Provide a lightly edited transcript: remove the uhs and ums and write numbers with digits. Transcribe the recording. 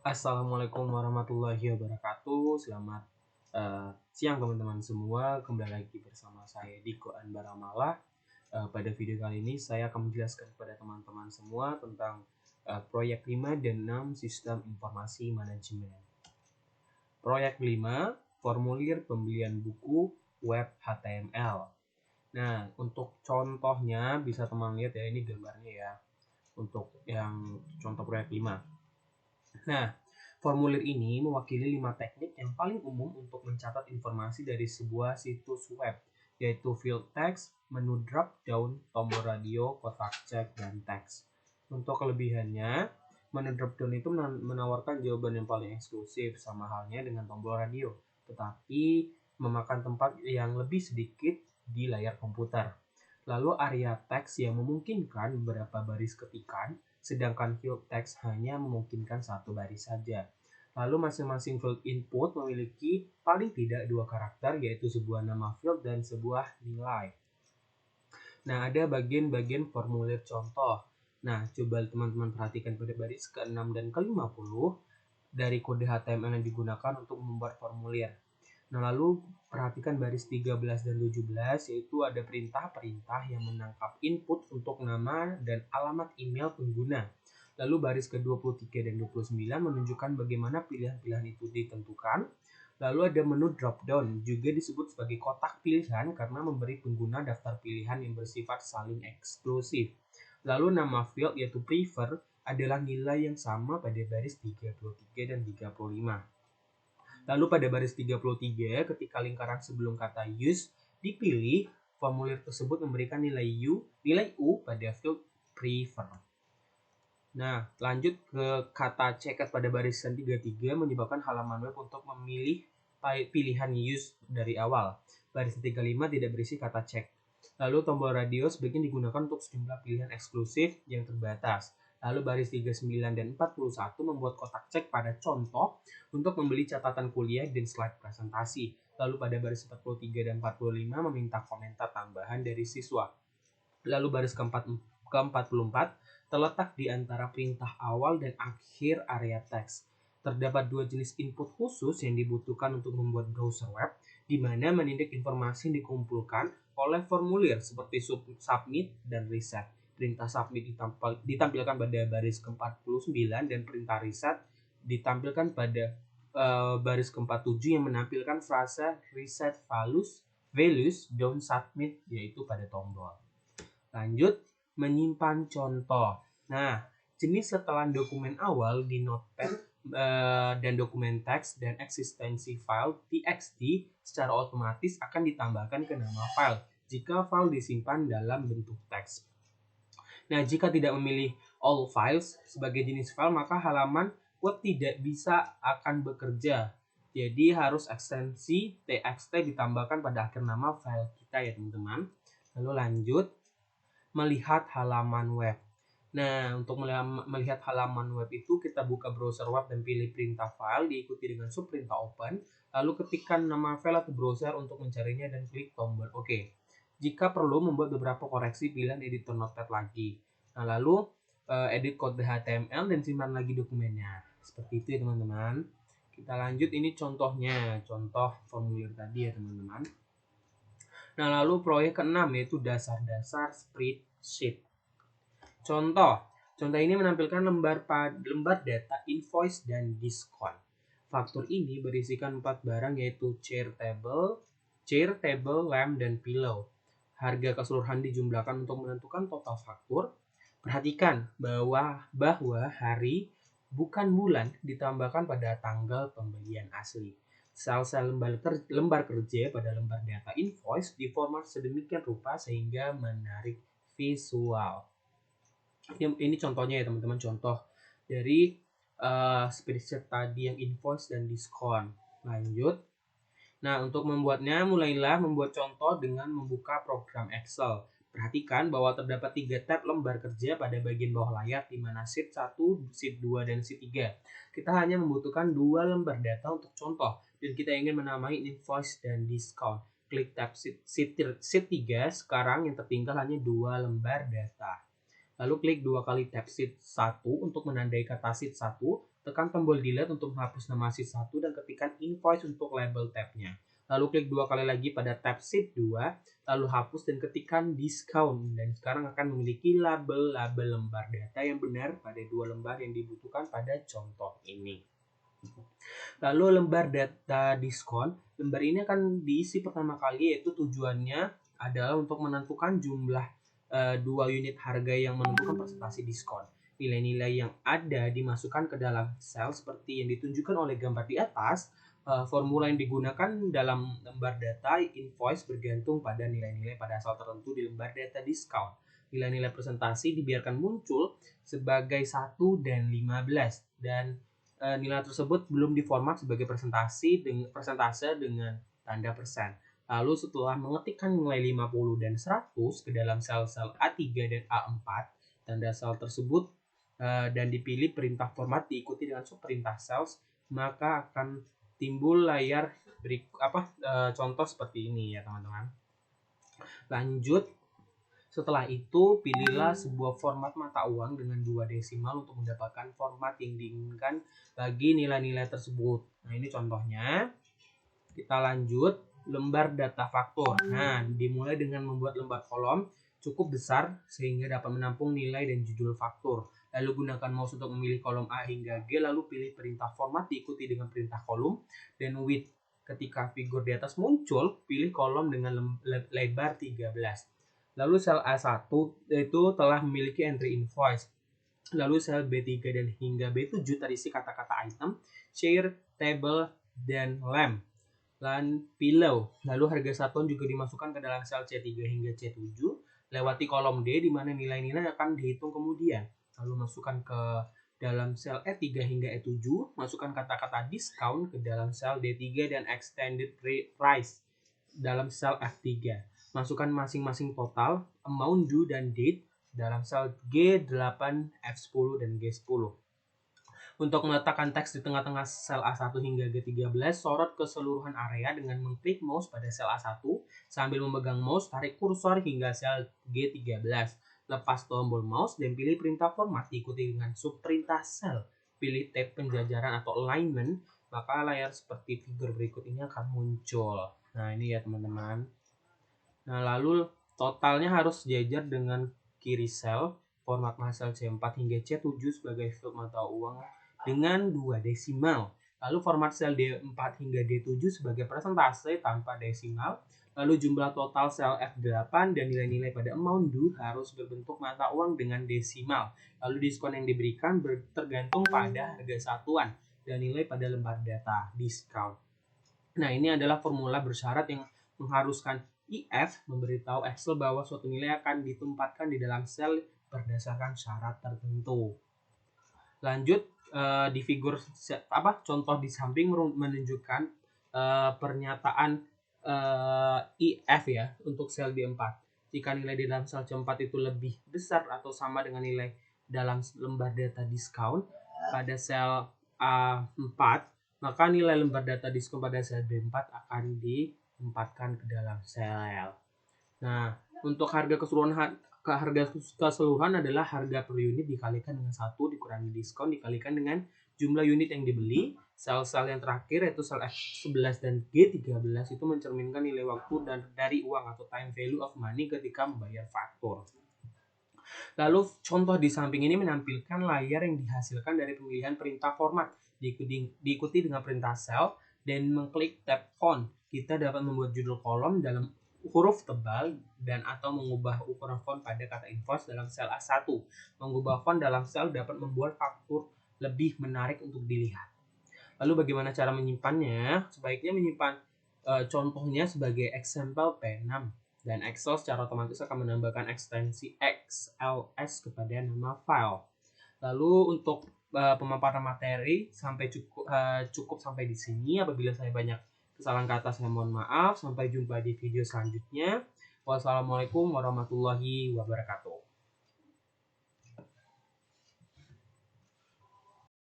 Assalamualaikum warahmatullahi wabarakatuh. Selamat siang teman-teman semua. Kembali lagi bersama saya Diko Anbaramala. Pada video kali ini saya akan menjelaskan kepada teman-teman semua tentang proyek 5 dan 6 sistem informasi manajemen. Proyek 5, formulir pembelian buku web HTML. Nah, untuk contohnya bisa teman lihat ya, ini gambarnya ya. Untuk yang contoh proyek 5. Nah, formulir ini mewakili 5 teknik yang paling umum untuk mencatat informasi dari sebuah situs web, yaitu field text, menu drop down, tombol radio, kotak cek, dan teks. Untuk kelebihannya, menu drop down itu menawarkan jawaban yang paling eksklusif, sama halnya dengan tombol radio, tetapi memakan tempat yang lebih sedikit di layar komputer. Lalu area teks yang memungkinkan beberapa baris ketikan, sedangkan field text hanya memungkinkan satu baris saja. Lalu masing-masing field input memiliki paling tidak 2 karakter, yaitu sebuah nama field dan sebuah nilai. Nah, ada bagian-bagian formulir contoh. Nah, coba teman-teman perhatikan pada baris ke-6 dan ke-50 dari kode HTML yang digunakan untuk membuat formulir. Nah, lalu perhatikan baris 13 dan 17, yaitu ada perintah-perintah yang menangkap input untuk nama dan alamat email pengguna. Lalu baris ke-23 dan 29 menunjukkan bagaimana pilihan-pilihan itu ditentukan. Lalu ada menu drop down, juga disebut sebagai kotak pilihan karena memberi pengguna daftar pilihan yang bersifat saling eksklusif. Lalu nama field yaitu prefer adalah nilai yang sama pada baris 33 dan 35. Lalu pada baris 33, ketika lingkaran sebelum kata use dipilih, formulir tersebut memberikan nilai U pada field prefer. Nah, lanjut ke kata checked pada barisan 33 menyebabkan halaman web untuk memilih pilihan use dari awal. Baris 35 tidak berisi kata check. Lalu tombol radio sebaiknya digunakan untuk sejumlah pilihan eksklusif yang terbatas. Lalu baris 39 dan 41 membuat kotak cek pada contoh untuk membeli catatan kuliah dan slide presentasi. Lalu pada baris 43 dan 45 meminta komentar tambahan dari siswa. Lalu baris ke-44 terletak di antara perintah awal dan akhir area teks. Terdapat 2 jenis input khusus yang dibutuhkan untuk membuat browser web, di mana menindak informasi yang dikumpulkan oleh formulir seperti submit dan reset. Perintah submit ditampilkan pada baris ke-49 dan perintah reset ditampilkan pada baris ke-47 yang menampilkan frasa reset values don't submit, yaitu pada tombol. Lanjut, menyimpan contoh. Nah, jenis setelan dokumen awal di Notepad dan dokumen teks dan eksistensi file txt secara otomatis akan ditambahkan ke nama file jika file disimpan dalam bentuk teks. Nah, jika tidak memilih all files sebagai jenis file, maka halaman web tidak bisa akan bekerja. Jadi harus ekstensi txt ditambahkan pada akhir nama file kita ya teman-teman. Lalu lanjut, melihat halaman web. Nah, untuk melihat halaman web itu kita buka browser web dan pilih perintah file diikuti dengan subperintah open, lalu ketikkan nama file atau browser untuk mencarinya dan klik tombol OK. Jika perlu membuat beberapa koreksi pilihan editor Notepad lagi. Nah, lalu edit kode HTML dan simpan lagi dokumennya. Seperti itu ya teman-teman. Kita lanjut, ini contohnya, contoh formulir tadi ya teman-teman. Nah, lalu proyek ke-6 yaitu dasar-dasar spreadsheet. Contoh ini menampilkan lembar data invoice dan diskon. Faktur ini berisikan 4 barang yaitu chair, table, lamp, dan pillow. Harga keseluruhan dijumlahkan untuk menentukan total faktur. Perhatikan bahwa hari bukan bulan ditambahkan pada tanggal pembelian asli. Sel-sel lembar kerja pada lembar data invoice diformat sedemikian rupa sehingga menarik visual. Ini contohnya ya teman-teman, contoh dari spreadsheet tadi yang invoice dan diskon. Lanjut. Nah, untuk membuatnya, mulailah membuat contoh dengan membuka program Excel. Perhatikan bahwa terdapat 3 tab lembar kerja pada bagian bawah layar, di mana sheet 1, sheet 2, dan sheet 3. Kita hanya membutuhkan 2 lembar data untuk contoh, dan kita ingin menamai invoice dan diskon. Klik tab sheet 3, sekarang yang tertinggal hanya 2 lembar data. Lalu klik 2 kali tab sheet 1 untuk menandai kata sheet 1, tekan tombol delete untuk menghapus nama sheet 1 dan ketikkan invoice untuk label tabnya. Lalu klik 2 kali lagi pada tab sheet 2, lalu hapus dan ketikkan discount. Dan sekarang akan memiliki label-label lembar data yang benar pada 2 lembar yang dibutuhkan pada contoh ini. Lalu lembar data diskon, lembar ini akan diisi pertama kali, yaitu tujuannya adalah untuk menentukan jumlah 2 unit harga yang menentukan presentasi diskon. Nilai-nilai yang ada dimasukkan ke dalam sel seperti yang ditunjukkan oleh gambar di atas. Formula yang digunakan dalam lembar data invoice bergantung pada nilai-nilai pada sel tertentu di lembar data diskon. Nilai-nilai presentasi dibiarkan muncul sebagai 1 dan 15 dan nilai tersebut belum diformat sebagai persentase dengan tanda persen. Lalu setelah mengetikkan nilai 50 dan 100 ke dalam sel-sel A3 dan A4, tanda sel tersebut dan dipilih perintah format diikuti dengan subperintah cells, maka akan timbul layar contoh seperti ini ya teman-teman. Lanjut, setelah itu pilihlah sebuah format mata uang dengan 2 desimal untuk mendapatkan format yang diinginkan bagi nilai-nilai tersebut. Nah, ini contohnya. Kita lanjut, lembar data faktur. Nah, dimulai dengan membuat lembar kolom cukup besar sehingga dapat menampung nilai dan judul faktur. Lalu gunakan mouse untuk memilih kolom A hingga G, lalu pilih perintah format diikuti dengan perintah kolom dan width. Ketika figur di atas muncul, pilih kolom dengan lebar 13. Lalu sel A1 itu telah memiliki entry invoice. Lalu sel B3 dan hingga B7 terisi kata-kata item, share, table, dan lamp. Dan below. Lalu harga satuan juga dimasukkan ke dalam sel C3 hingga C7. Lewati kolom D di mana nilai-nilai akan dihitung kemudian. Lalu masukkan ke dalam sel E3 hingga E7. Masukkan kata-kata discount ke dalam sel D3 dan extended price dalam sel F3. Masukkan masing-masing total, amount due dan date dalam sel G8, F10, dan G10. Untuk meletakkan teks di tengah-tengah sel A1 hingga G13, sorot keseluruhan area dengan mengklik mouse pada sel A1, sambil memegang mouse, tarik kursor hingga sel G13. Lepas tombol mouse dan pilih perintah format diikuti dengan subperintah sel. Pilih tab penjajaran atau alignment, maka layar seperti figur berikut ini akan muncul. Nah, ini ya teman-teman. Nah, lalu totalnya harus sejajar dengan kiri sel, format sel C4 hingga C7 sebagai field mata uang dengan 2 desimal. Lalu format sel D4 hingga D7 sebagai persentase tanpa desimal. Lalu jumlah total sel F8 dan nilai-nilai pada amount due harus berbentuk mata uang dengan desimal. Lalu diskon yang diberikan tergantung pada harga satuan dan nilai pada lembar data discount. Nah, ini adalah formula bersyarat yang mengharuskan IF memberitahu Excel bahwa suatu nilai akan ditempatkan di dalam sel berdasarkan syarat tertentu. Lanjut, di figur contoh di samping menunjukkan pernyataan IF ya untuk sel D4. Jika nilai di dalam sel C4 itu lebih besar atau sama dengan nilai dalam lembar data diskon pada sel A4, maka nilai lembar data diskon pada sel B4 akan ditempatkan ke dalam sel. Nah, untuk harga keseluruhan adalah harga per unit dikalikan dengan 1 dikurangi diskon dikalikan dengan jumlah unit yang dibeli. Sel-sel yang terakhir yaitu sel F11 dan G13 itu mencerminkan nilai waktu dari uang atau time value of money ketika membayar faktur. Lalu contoh di samping ini menampilkan layar yang dihasilkan dari pemilihan perintah format diikuti dengan perintah cell dan mengklik tab font. Kita dapat membuat judul kolom dalam huruf tebal dan atau mengubah ukuran font pada kata invoice dalam sel A1. Mengubah font dalam sel dapat membuat faktur lebih menarik untuk dilihat. Lalu bagaimana cara menyimpannya? Sebaiknya menyimpan contohnya sebagai example P6 dan Excel secara otomatis akan menambahkan ekstensi XLS kepada nama file. Lalu untuk pemaparan materi cukup sampai di sini. Apabila saya banyak kesalahan kata saya mohon maaf. Sampai jumpa di video selanjutnya. Wassalamualaikum warahmatullahi wabarakatuh.